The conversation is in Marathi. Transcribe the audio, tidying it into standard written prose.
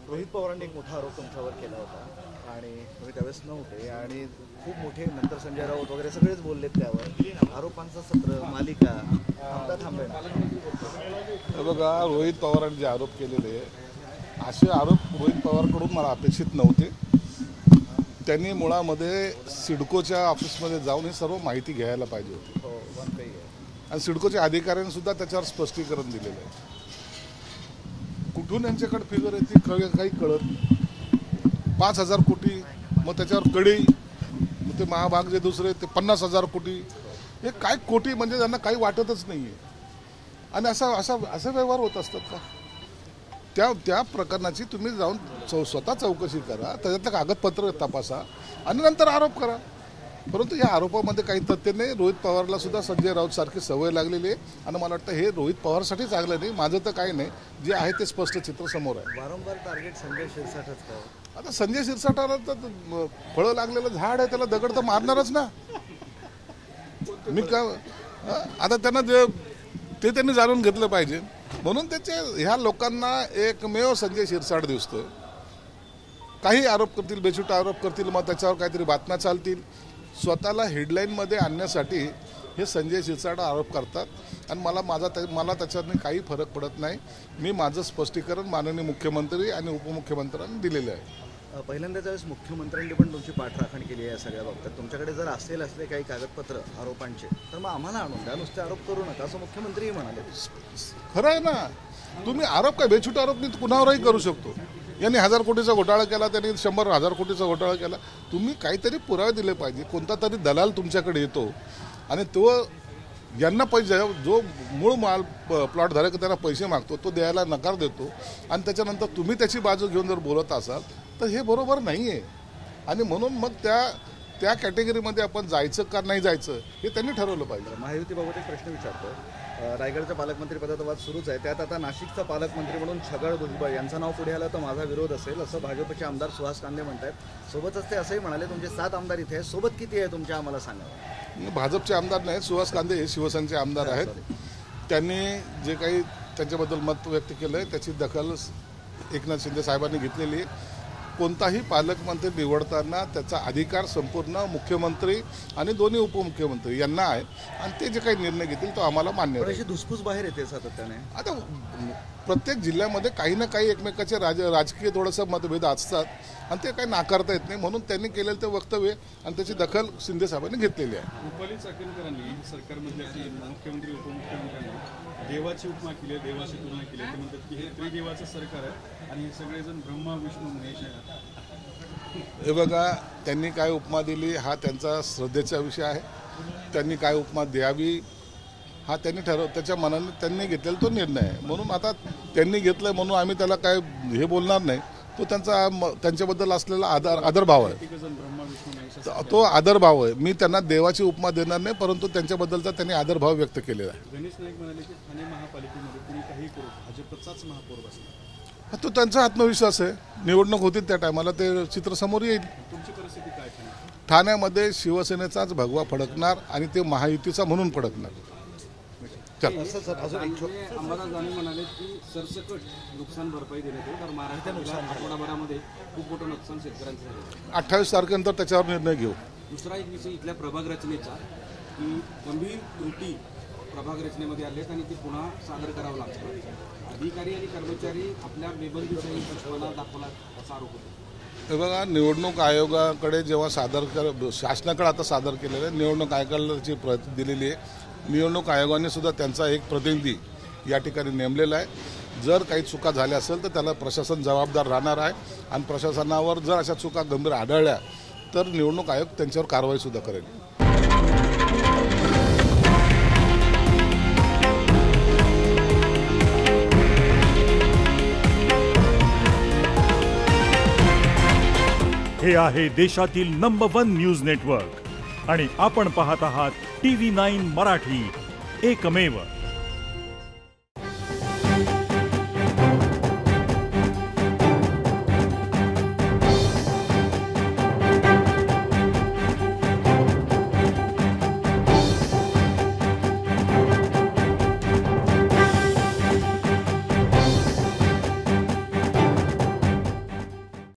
रोहित पवारांनी एक मोठा आरोप तुमच्यावर केला होता आणि तुम्ही त्यावेळेस नव्हते आणि खूप मोठे नंतर संजय राऊत वगैरे सगळेच बोललेत त्यावर आरोपांचं सत्र मालिका आता थांबेना। बघा, रोहित पवारांनी जे आरोप केलेले असे आरोप रोहित पवारकडून मला अपेक्षित नव्हते। त्यांनी मुळामध्ये सिडकोच्या ऑफिसमध्ये जाऊन ही सर्व माहिती घ्यायला पाहिजे होती आणि सिडकोच्या अधिकाऱ्यांनी सुद्धा त्याच्यावर स्पष्टीकरण दिलेलं आहे। कुठून यांच्याकडे फिगर येते काही कळत नाही। 5,000 कोटी, मग त्याच्यावर कडी, मग ते महाभाग जे दुसरे ते 50,000 कोटी, हे काय कोटी म्हणजे त्यांना काही वाटतच नाही आहे। आणि असा व्यवहार होत असतात का? त्या प्रकरणाची तुम्ही जाऊन स्वतः चौकशी करा, त्याच्यातलं कागदपत्र तपासा आणि नंतर आरोप करा। परंतु या आरोपामध्ये काही तथ्य नाही। रोहित पवारला सुद्धा संजय राऊत सारखी सवय लागलेली आहे आणि मला वाटतं हे रोहित पवारसाठी चांगलं नाही, माझं तर काही नाही। जे आहे ते स्पष्ट चित्र समोर आहे। वारंवार टार्गेट संजय शिरसाटच का? आता संजय शिरसाटाला तर फळं लागलेलं झाड आहे, त्याला दगड तर मारणारच ना। मी का आता त्यांना ते त्यांनी जाणून घेतलं पाहिजे। म्हणून ह्या लोकांना एकमेव संजय शिरसाट दिसतोय। काही आरोप करतील, बेछूट आरोप करतील, मग त्याच्यावर काहीतरी बातम्या चालतील, स्वतःला हेडलाईनमध्ये आणण्यासाठी हे संजय शिरसाट आरोप करतात आणि मला त्याच्यातून काही फरक पडत नाही। मी माझं स्पष्टीकरण माननीय मुख्यमंत्री आणि उपमुख्यमंत्र्यांनी दिलेले आहे। पहिल्यांदाच वेळेस मुख्यमंत्र्यांनी पण तुमची पाठराखण केली आहे या सगळ्या बाबतीत। तुमच्याकडे जर असले काही कागदपत्र आरोपांचे तर मग आम्हाला आणून द्या, नुसते आरोप करू नका असं मुख्यमंत्रीही म्हणाले। खरं आहे ना, तुम्ही आरोप काय बेछूट आरोप मी कुणावरही करू शकतो। यांनी 1,000 कोटीचा घोटाळा केला, त्यांनी 100,000 कोटीचा घोटाळा केला, तुम्ही काहीतरी पुरावे दिले पाहिजे। कोणता तरी दलाल तुमच्याकडे येतो आणि तो यांना पैसे, जो मूळ माल प्लॉट धारक त्यांना पैसे मागतो, तो द्यायला नकार देतो आणि त्याच्यानंतर तुम्ही त्याची बाजू घेऊन जर बोलत असाल तर हे बरोबर नाही आहे। आणि म्हणून मग त्या कॅटेगरीमध्ये आपण जायचं का नाही जायचं हे त्यांनी ठरवलं पाहिजे। महायुतीबाबत एक प्रश्न विचारतो। रायगडच्या पालकमंत्री पदाचा वाद सुरूच आहे, त्यात आता नाशिकचा पालकमंत्री म्हणून छगन भुजबळ यांचं नाव पुढे आलं तर माझा विरोध असेल असं भाजपचे आमदार सुहास कांदे म्हणतात। सोबतच ते असंही म्हणाले तुमचे 7 आमदार इथे आहेत, सोबत किती आहे तुमच्या आम्हाला सांगा। भाजपचे आमदार नाही, सुहास कांदे हे शिवसेनेचे आमदार आहेत। त्यांनी जे काही त्यांच्याबद्दल मत व्यक्त केलं आहे त्याची दखल एकनाथ शिंदे साहेबांनी घेतलेली आहे। कोणताही पालकमंत्री निवडताना त्याचा अधिकार संपूर्ण मुख्यमंत्री आणि दोन्ही उपमुख्यमंत्री यांना आहे आणि ते जे काही निर्णय घेतील तो आम्हाला मान्य आहे। अशी धुसफूस बाहेर येते सातत्याने। आता प्रत्येक जिल्ह्यामध्ये काही ना काही एकमेकाचे राजकीय थोडंसं मतभेद असतात आणि ते काही नाकारता येत नाही। म्हणून त्यांनी केलेलं ते वक्तव्य आणि त्याची दखल शिंदे साहेबांनी घेतलेली आहे। रुपाली चाकणकरांनी सरकारमधल्या मुख्यमंत्री उपमुख्यमंत्र्यांनी देवाची उपमा केली, देवाची तुलना केली। ते म्हणतात की हे त्रिदेवाचं सरकार आहे आणि हे सगळेजण ब्रह्मा विष्णू महेश आहेत। हे बघा, त्यांनी काय उपमा दिली हा त्यांचा श्रद्धेचा विषय आहे। त्यांनी काय उपमा द्यावी हा त्यांनी त्याच्या मनाने त्यांनी घेतलेला तो निर्णय आहे। म्हणून आता त्यांनी घेतलं म्हणून आम्ही त्याला काय हे बोलणार नाही। तो त्यांच्याबद्दल असलेला आदरभाव आहे, तो आदरभाव आहे। मी त्यांना देवाची उपमा देणार नाही, परंतु त्यांच्याबद्दलचा त्यांनी आदरभाव व्यक्त केलेला आहे। गणेश नाईक म्हणाले की ठाणे महापालिकेमध्ये कुणी काही करू भाजपचाच महापौर बसला। तो त्यांचा आत्मविश्वास आहे। निवडणूक होती त्या टायमाला ते चित्र समोर येईल। तुमची परिस्थिती काय? ठाण्यामध्ये शिवसेनेचाच भगवा फडकणार आणि ते महायुतीचा म्हणून फडकणार। अंबादास दानवे म्हणाले की सरसकट नुकसान भरपाई देण्यात येईल, तर महाराष्ट्रात आठवडाभरामध्ये खूप मोठं नुकसान शेतकऱ्यांचं झालं। 28 तारखेनंतर त्याच्यावर निर्णय घेऊ। दुसरा एक विषय इथल्या प्रभाग रचनेचा की गंभीर त्रुटी प्रभाग रचनेमध्ये आलेत आणि ते पुन्हा सादर करावं लागतं। अधिकारी आणि कर्मचारी आपल्या बेबंदीचाही पक्षपात दाखवला असा आरोप होतो। हे बघा, निवडणूक आयोगाकडे जेव्हा शासनाकडे आता सादर केलेलं आहे, निवडणूक आयोगाला त्याची प्रत दिलेली आहे। निवडणूक आयोगाने सुद्धा त्यांचा एक प्रतिनिधी या ठिकाणी नेमलेला आहे। जर काही चुका झाल्या असेल तर त्याला प्रशासन जबाबदार राहणार आहे आणि प्रशासनावर जर अशा चुका गंभीर आढळल्या तर निवडणूक आयोग त्यांच्यावर कारवाई सुद्धा करेल। हे आहे देशातील नंबर 1 न्यूज नेटवर्क आणि आपण पाहत आहात TV9 मराठी, एकमेव।